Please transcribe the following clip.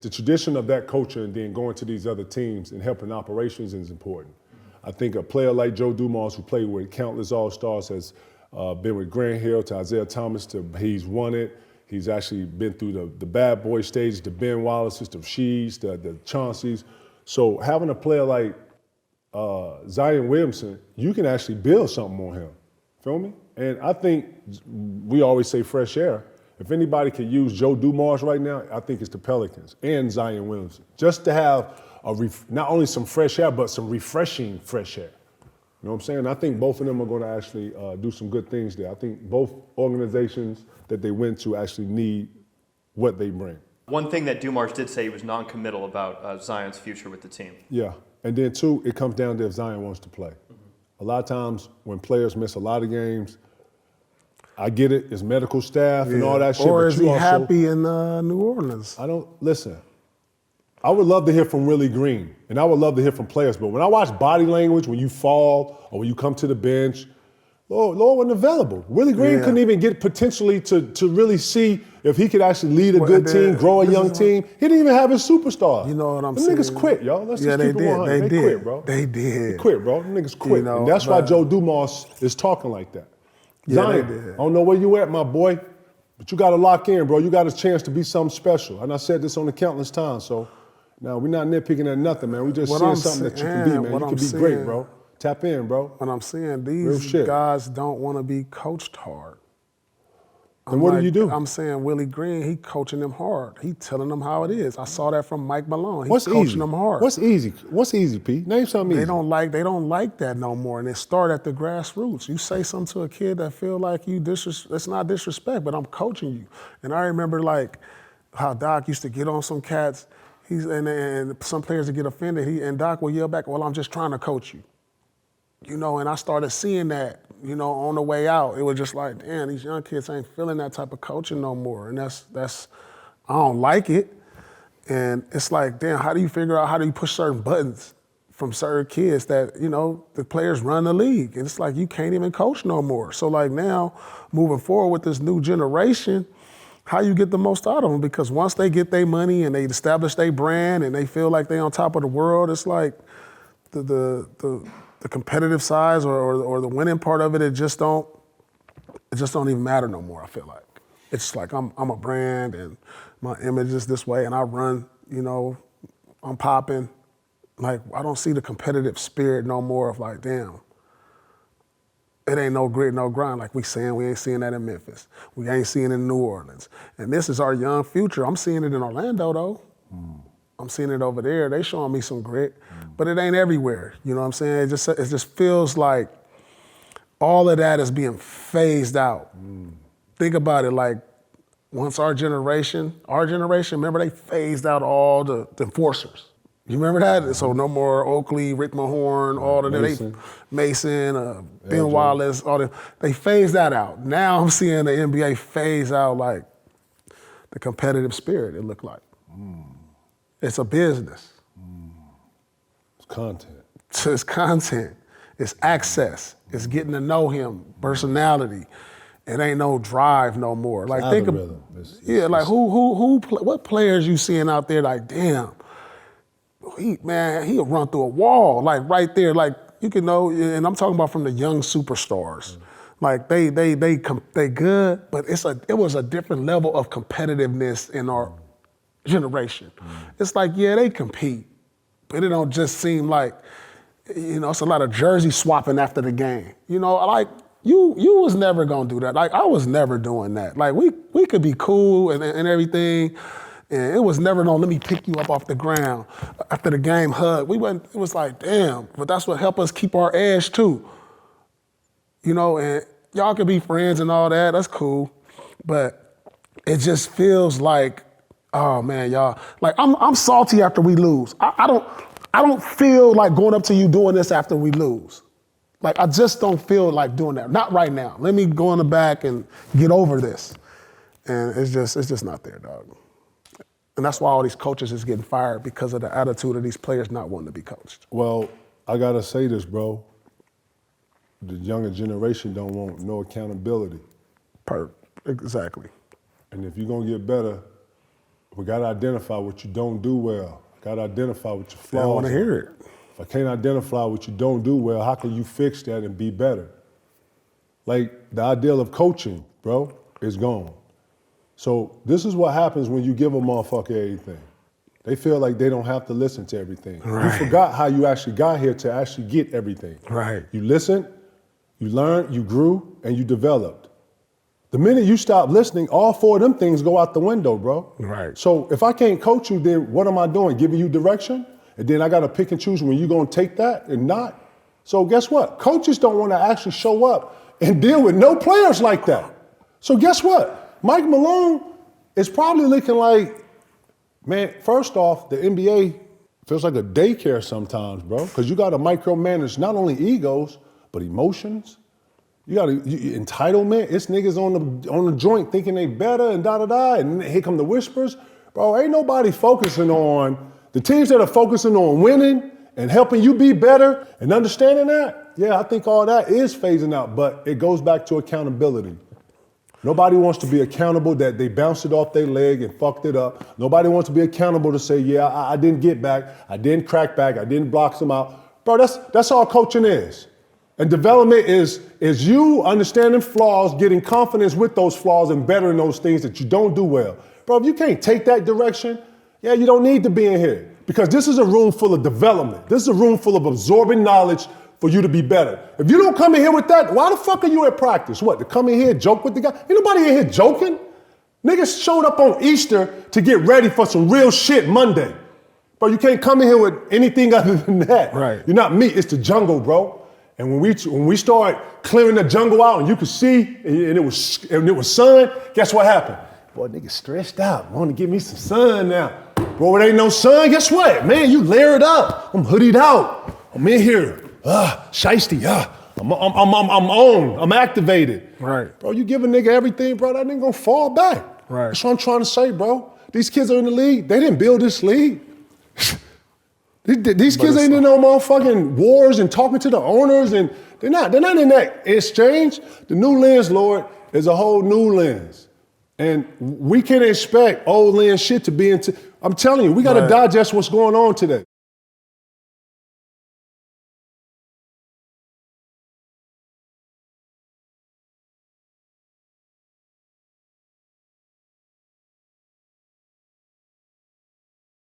The tradition of that culture and then going to these other teams and helping operations is important. I think a player like Joe Dumars, who played with countless All-Stars, has been with Grant Hill to Isaiah Thomas. He's won it. He's actually been through the bad boy stages, the Ben Wallaces, the Shees, the Chauncey's. So having a player like Zion Williamson, you can actually build something on him. Feel me? And I think we always say fresh air. If anybody could use Joe Dumars right now, I think it's the Pelicans and Zion Williamson. Just to have not only some fresh air, but some refreshing fresh air. You know what I'm saying? I think both of them are going to actually do some good things there. I think both organizations that they went to actually need what they bring. One thing that Dumars did say, he was non-committal about Zion's future with the team. Yeah, and then two, it comes down to if Zion wants to play. A lot of times when players miss a lot of games, I get it, it's medical staff and all that shit. Or but is he happy in New Orleans? Listen, I would love to hear from Willie Green, and I would love to hear from players, but when I watch body language, when you fall or when you come to the bench, Lord wasn't available. Willie Green couldn't even get potentially to really see if he could actually lead a good team, grow a young team. He didn't even have his superstar. You know what I'm Them saying? niggas quit, y'all. Let's just keep it 100. They quit, bro. They did. They quit, bro. Them niggas quit. You know, and that's why Joe Dumars is talking like that. Yeah, Zion, they did. I don't know where you at, my boy, but you got to lock in, bro. You got a chance to be something special. And I said this on the countless times, so now we're not nitpicking at nothing, man. We just seeing something that you can be, man. You can be great, bro. Tap in, bro. What I'm saying, these guys don't want to be coached hard. And what do you do? I'm saying Willie Green, he coaching them hard. He telling them how it is. I saw that from Mike Malone. He's coaching them hard. What's easy? What's easy, P? Name something easy. They don't like that no more. And it start at the grassroots. You say something to a kid that feel like it's not disrespect, but I'm coaching you. And I remember like how Doc used to get on some cats. And some players would get offended. And Doc will yell back, "Well, I'm just trying to coach you." You know, and I started seeing that, you know, on the way out. It was just like, damn, these young kids ain't feeling that type of coaching no more. And that's I don't like it. And it's like, damn, how do you figure out how do you push certain buttons from certain kids that, you know, the players run the league? And it's like you can't even coach no more. So like now, moving forward with this new generation, how you get the most out of them? Because once they get their money and they establish their brand and they feel like they on top of the world, it's like the competitive size or the winning part of it, it just don't even matter no more, I feel like. It's like I'm a brand and my image is this way and I run, you know, I'm popping. Like I don't see the competitive spirit no more of like, damn, it ain't no grit, no grind like we ain't seeing that in Memphis. We ain't seeing it in New Orleans. And this is our young future. I'm seeing it in Orlando though. I'm seeing it over there. They showing me some grit, but it ain't everywhere. You know what I'm saying? It just feels like all of that is being phased out. Think about it, like once our generation, remember they phased out all the enforcers. You remember that? So no more Oakley, Rick Mahorn, all of them. Mason, Ben Wallace, all them. They phased that out. Now I'm seeing the NBA phase out like the competitive spirit, it looked like. It's a business. It's content. It's content. It's access. It's getting to know him, personality. It ain't no drive no more. Like think of, like what players you seeing out there? Like damn, he'll run through a wall. Like right there, like you can know. And I'm talking about from the young superstars. Like they good, but it was a different level of competitiveness in our generation. It's like, yeah, they compete, but it don't just seem like, you know, it's a lot of jersey swapping after the game. You know, like you was never gonna do that. Like I was never doing that. Like we could be cool and everything, and it was never no let me pick you up off the ground after the game hug. It was like, damn, but that's what helped us keep our edge too. You know, and y'all can be friends and all that, that's cool, but it just feels like, oh man, y'all, like I'm salty after we lose. I don't feel like going up to you doing this after we lose. Like I just don't feel like doing that. Not right now. Let me go in the back and get over this. And it's just not there, dog. And that's why all these coaches is getting fired because of the attitude of these players not wanting to be coached. Well, I gotta say this, bro. The younger generation don't want no accountability. Exactly. And if you're gonna get better, We got to identify what you don't do well. Got to identify what your flaws I don't want to are. hear it. If I can't identify what you don't do well, how can you fix that and be better? Like, the ideal of coaching, bro, is gone. So this is what happens when you give a motherfucker everything. They feel like they don't have to listen to everything. Right. You forgot how you actually got here to actually get everything. Right. You listened, you learned, you grew, and you developed. The minute you stop listening, all four of them things go out the window, bro. Right. So if I can't coach you, then what am I doing? Giving you direction? And then I got to pick and choose when you're going to take that and not? So guess what? Coaches don't want to actually show up and deal with no players like that. So guess what? Mike Malone is probably looking like, man, first off, the NBA feels like a daycare sometimes, bro, because you got to micromanage not only egos, but emotions. You got entitlement. It's niggas on the joint thinking they better and da-da-da, and here come the whispers. Bro, ain't nobody focusing on, the teams that are focusing on winning and helping you be better and understanding that, yeah, I think all that is phasing out, but it goes back to accountability. Nobody wants to be accountable that they bounced it off their leg and fucked it up. Nobody wants to be accountable to say, yeah, I didn't get back, I didn't crack back, I didn't block them out. Bro, that's all coaching is. And development is you understanding flaws, getting confidence with those flaws and bettering those things that you don't do well. Bro, if you can't take that direction, yeah, you don't need to be in here. Because this is a room full of development. This is a room full of absorbing knowledge for you to be better. If you don't come in here with that, why the fuck are you at practice? What, to come in here and joke with the guy? Ain't nobody in here joking. Niggas showed up on Easter to get ready for some real shit Monday. Bro, you can't come in here with anything other than that. Right. You're not me, it's the jungle, bro. And when we start clearing the jungle out and you could see and it was sun, guess what happened? Boy, nigga stressed out. Want to give me some sun now. Bro, it ain't no sun, guess what? Man, you layered up. I'm hoodied out. I'm in here. Shiesty. I'm on. I'm activated. Right. Bro, you give a nigga everything, bro, that nigga gonna fall back. Right. That's what I'm trying to say, bro. These kids are in the league. They didn't build this league. These kids ain't in no motherfucking wars and talking to the owners, and they're not in that exchange. The new lens, Lord, is a whole new lens. And we can't expect old lens shit to be into. I'm telling you, we got to digest what's going on today.